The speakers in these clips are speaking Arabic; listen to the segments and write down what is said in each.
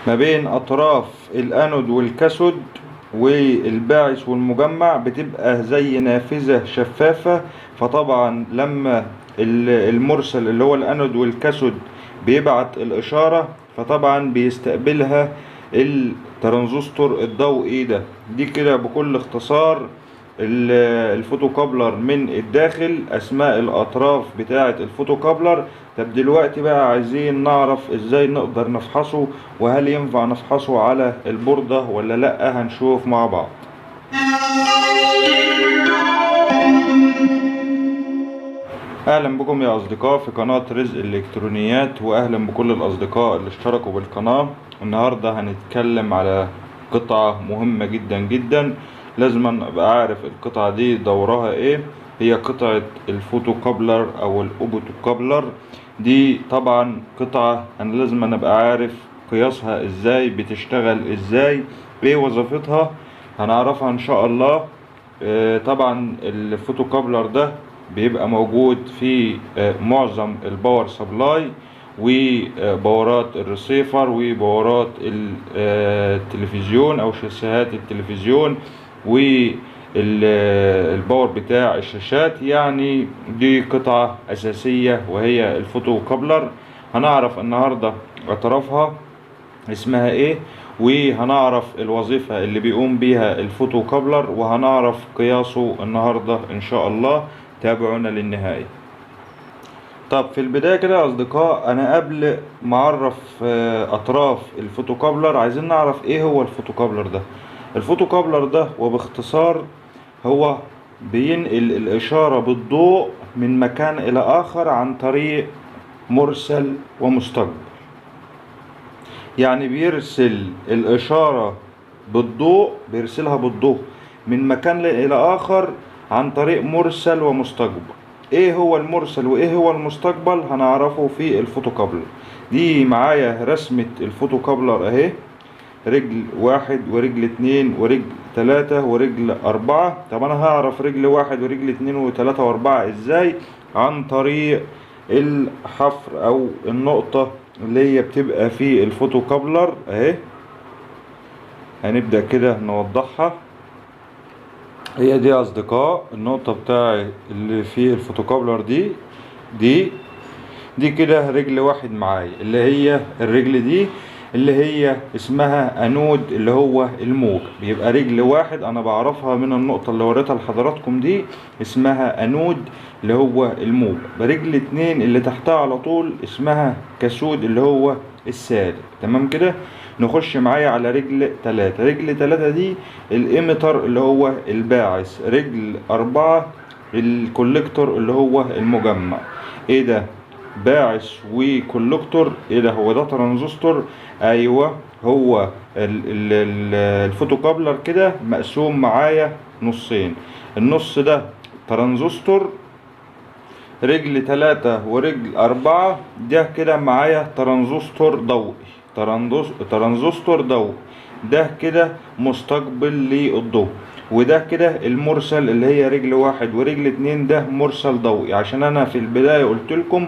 ما بين أطراف الأنود والكاثود والباعث والمجمع بتبقى زي نافذة شفافة. فطبعا لما المرسل اللي هو الأنود والكاثود بيبعت الإشارة، فطبعا بيستقبلها الترانزستور الضوئي ده. دي كده بكل اختصار الفوتوكابلر من الداخل، اسماء الاطراف بتاعه الفوتوكابلر. طب دلوقتي بقى عايزين نعرف ازاي نقدر نفحصه، وهل ينفع نفحصه على البوردة ولا لا؟ هنشوف مع بعض. اهلا بكم يا اصدقاء في قناة رزق الالكترونيات، واهلا بكل الاصدقاء اللي اشتركوا بالقناة. النهاردة هنتكلم على قطعة مهمة جدا جدا، لازم ابقى عارف القطعة دي دورها ايه. هي قطعة الفوتوكابلر او الاوبوتوكابلر. دي طبعا قطعة انا لازم ابقى عارف قياسها ازاي، بتشتغل ازاي، ايه وظيفتها، هنعرفها ان شاء الله. طبعا الفوتوكابلر ده بيبقى موجود في معظم الباور سبلاي وباورات الريسيفر وباورات التلفزيون او شاشات التلفزيون والباور بتاع الشاشات. يعني دي قطعة اساسية وهي الفوتوكابلر. هنعرف النهاردة اطرافها اسمها ايه، وهنعرف الوظيفة اللي بيقوم بيها الفوتوكابلر، وهنعرف قياسه النهاردة ان شاء الله. تابعونا للنهاية. طب في البداية كده يا أصدقاء، أنا قبل ما أعرف أطراف الفوتوكابلر عايزين نعرف إيه هو الفوتوكابلر ده. الفوتوكابلر ده وباختصار هو بينقل الإشارة بالضوء من مكان إلى آخر عن طريق مرسل ومستقبل. يعني بيرسل الإشارة بالضوء، بيرسلها بالضوء من مكان إلى آخر عن طريق مرسل ومستقبل. ايه هو المرسل وايه هو المستقبل هنعرفه في الفوتوكابلر. دي معايا رسمة الفوتوكابلر اهي، رجل 1 ورجل 2 ورجل 3 ورجل 4. طب انا هعرف رجل 1 ورجل 2 و3 و4 ازاي؟ عن طريق الحفر او النقطة اللي هي بتبقى في الفوتوكابلر اهي. هنبدأ كده نوضحها. هي دي يا اصدقاء النقطة بتاعي اللي في الفوتوكابلر دي كده رجل 1 معايا، اللي هي الرجل دي اللي هي اسمها انود اللي هو الموجب. بيبقى رجل 1 انا بعرفها من النقطة اللي وريتها لحضراتكم دي، اسمها انود اللي هو الموجب. رجل 2 اللي تحتها على طول اسمها كاثود اللي هو السالب. تمام كده. نخش معايا على رجل 3. رجل 3 دي الاميتر اللي هو الباعث. رجل 4 الكوليكتور اللي هو المجمع. ايه ده؟ باعث وكوليكتور؟ ايه ده؟ هو ده ترانزستور؟ ايوه، هو الفوتوكابلر كده مقسوم معايا نصين. النص ده ترانزستور، رجل 3 ورجل 4 ده كده معايا ترانزستور ضوئي. ترانزستور ضوئي ده كده مستقبل للضوء. وده كده المرسل اللي هي رجل 1 ورجل 2 ده مرسل ضوئي. عشان انا في البداية قلت لكم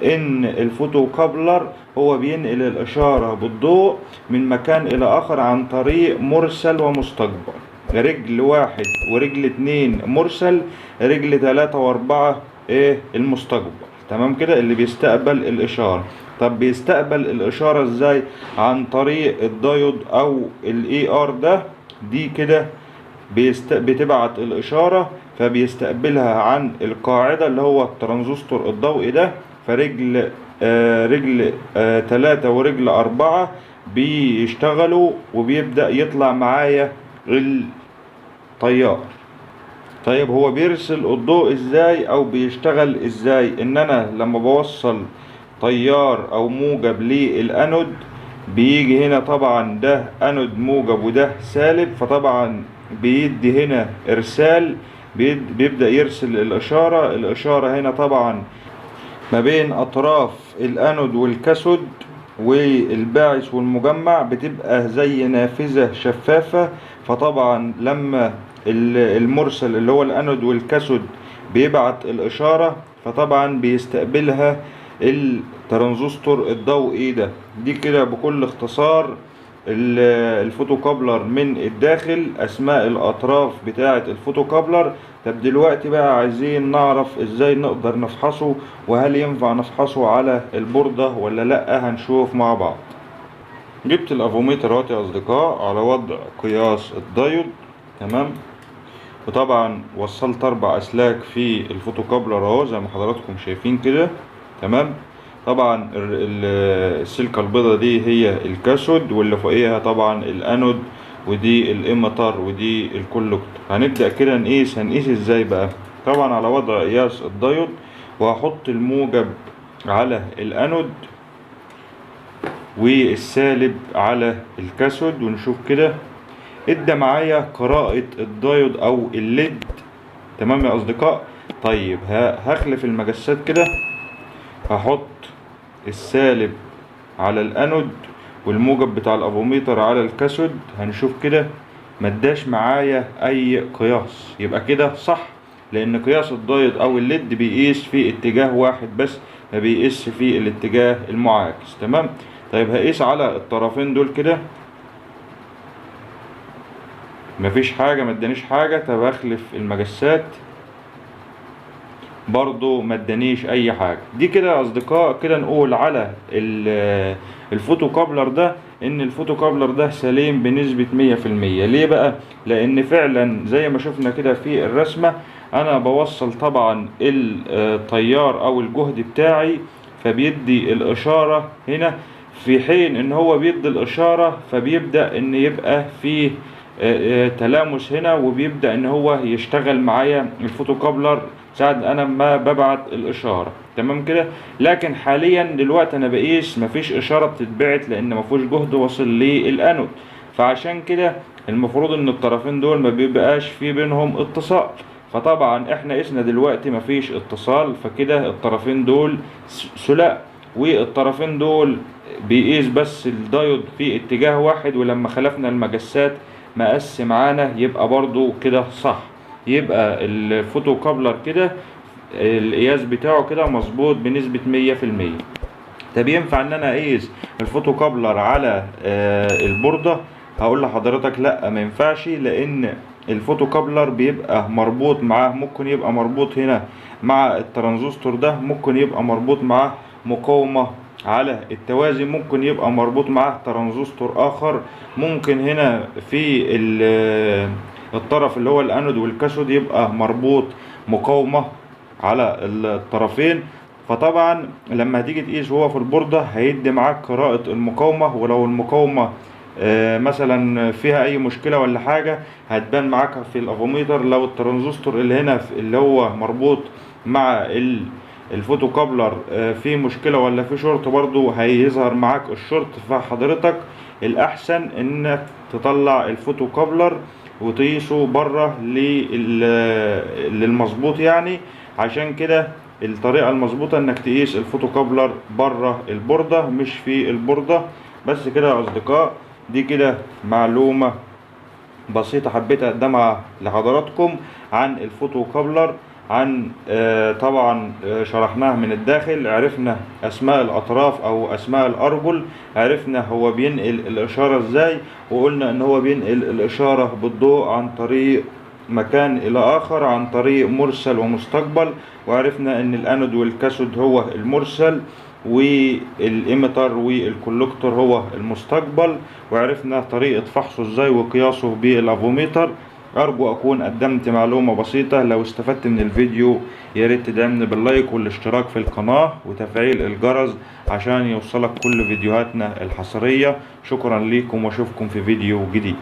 ان الفوتوكابلر هو بينقل الاشارة بالضوء من مكان الى اخر عن طريق مرسل ومستقبل. رجل 1 ورجل 2 مرسل، رجل 3 و4 ايه؟ المستقبل. تمام كده، اللي بيستقبل الاشارة. طب بيستقبل الاشارة ازاي؟ عن طريق الدايود او الاي ار ده. دي كده بتبعت الاشارة، فبيستقبلها عن القاعدة اللي هو الترانزستور الضوئي ده. فرجل رجل 3 ورجل 4 بيشتغلوا وبيبدأ يطلع معايا التيار. طيب هو بيرسل الضوء ازاي او بيشتغل ازاي؟ ان انا لما بوصل تيار او موجب للانود، بيجي هنا طبعا ده انود موجب وده سالب، فطبعا بيدي هنا ارسال، بيبدأ يرسل الاشارة هنا طبعا ما بين اطراف الانود والكاثود والباعث والمجمع بتبقى زي نافذة شفافة. فطبعا لما المرسل اللي هو الانود والكاثود بيبعت الاشارة، فطبعا بيستقبلها الترانزستور الضوئي ده. دي كده بكل اختصار الفوتوكابلر من الداخل، اسماء الاطراف بتاعة الفوتوكابلر. طب دلوقتي بقى عايزين نعرف ازاي نقدر نفحصه، وهل ينفع نفحصه على البوردة ولا لا، هنشوف مع بعض. جبت الافوميتر اهوت يا اصدقاء على وضع قياس الدايود، تمام. وطبعا وصلت 4 اسلاك في الفوتوكابلر اهو زي ما حضراتكم شايفين كده، تمام. طبعا السلكة البيضة دي هي الكاثود، واللي فوقيها طبعا الانود، ودي الاميتر، ودي الكولكتور. هنبدأ كده نقيس. هنقيس ازاي بقى؟ طبعا على وضع قياس الدايود، وهحط الموجب على الانود والسالب على الكاثود، ونشوف كده ادى معايا قراءة الدايود او الليد، تمام يا اصدقاء. طيب هخلف المجسات كده، هحط السالب على الانود والموجب بتاع الافوميتر على الكاثود. هنشوف كده مداش معايا اي قياس، يبقى كده صح، لان قياس الدايود او الليد بيقيس في اتجاه واحد بس، ما بيقيس في الاتجاه المعاكس، تمام. طيب هقيس على الطرفين دول كده، مفيش حاجة، مدانيش حاجة. طب هخلف المجسات، برضو مدانيش اي حاجة. دي كده يا اصدقاء كده نقول على الفوتوكابلر ده ان الفوتوكابلر ده سليم بنسبة 100%. ليه بقى؟ لان فعلا زي ما شفنا كده في الرسمة، انا بوصل طبعا التيار او الجهد بتاعي، فبيدي الاشارة هنا، في حين ان هو بيدي الاشارة فبيبدأ ان يبقى فيه تلامس هنا، وبيبدأ ان هو يشتغل معايا الفوتوكابلر ساعة انا ما ببعت الاشارة، تمام كده. لكن حاليا دلوقتي انا بقيس مفيش اشارة بتتبعت، لان مفيش جهد واصل للانود، فعشان كده المفروض ان الطرفين دول ما بيبقاش في بينهم اتصال. فطبعا احنا قسنا دلوقتي مفيش اتصال، فكده الطرفين دول سلاء، والطرفين دول بيقيس بس الدايود في اتجاه واحد، ولما خلفنا المجسات مقاس معانا، يبقى برضو كده صح. يبقى الفوتوكابلر كده القياس بتاعه كده مظبوط بنسبة 100%. طب ينفع ان انا اقيس الفوتوكابلر على البوردة؟ هقول لحضرتك لا، ما ينفعش، لان الفوتوكابلر بيبقى مربوط معاه، ممكن يبقى مربوط هنا مع الترانزستور ده، ممكن يبقى مربوط معاه مقاومة على التوازي، ممكن يبقى مربوط معاه ترانزستور اخر، ممكن هنا في الطرف اللي هو الانود والكاثود يبقى مربوط مقاومة على الطرفين. فطبعا لما هتيجي تقيس هو في البوردة هيدي معاك قراءة المقاومة، ولو المقاومة مثلا فيها اي مشكلة ولا حاجة هتبان معاك في الافوميتر. لو الترانزستور اللي هنا اللي هو مربوط مع الفوتوكابلر في مشكلة ولا في شورت، برضو هيظهر معاك الشورت. فحضرتك الاحسن انك تطلع الفوتوكابلر وتقيسه بره للمظبوط يعني. عشان كده الطريقة المظبوطة انك تقيس الفوتوكابلر بره البوردة مش في البوردة. بس كده يا اصدقاء، دي كده معلومة بسيطة حبيت اقدمها لحضراتكم عن الفوتوكابلر. عن طبعا شرحناها من الداخل، عرفنا اسماء الاطراف او اسماء الارجل، عرفنا هو بينقل الاشارة ازاي، وقلنا ان هو بينقل الاشارة بالضوء عن طريق مكان الى اخر، عن طريق مرسل ومستقبل، وعرفنا ان الانود والكاثود هو المرسل، والإيميتر والكولكتور هو المستقبل، وعرفنا طريقة فحصه ازاي وقياسه بالافوميتر. ارجو اكون قدمت معلومة بسيطة. لو استفدت من الفيديو ياريت تدعمني باللايك والاشتراك في القناة وتفعيل الجرس عشان يوصلك كل فيديوهاتنا الحصرية. شكرا لكم واشوفكم في فيديو جديد.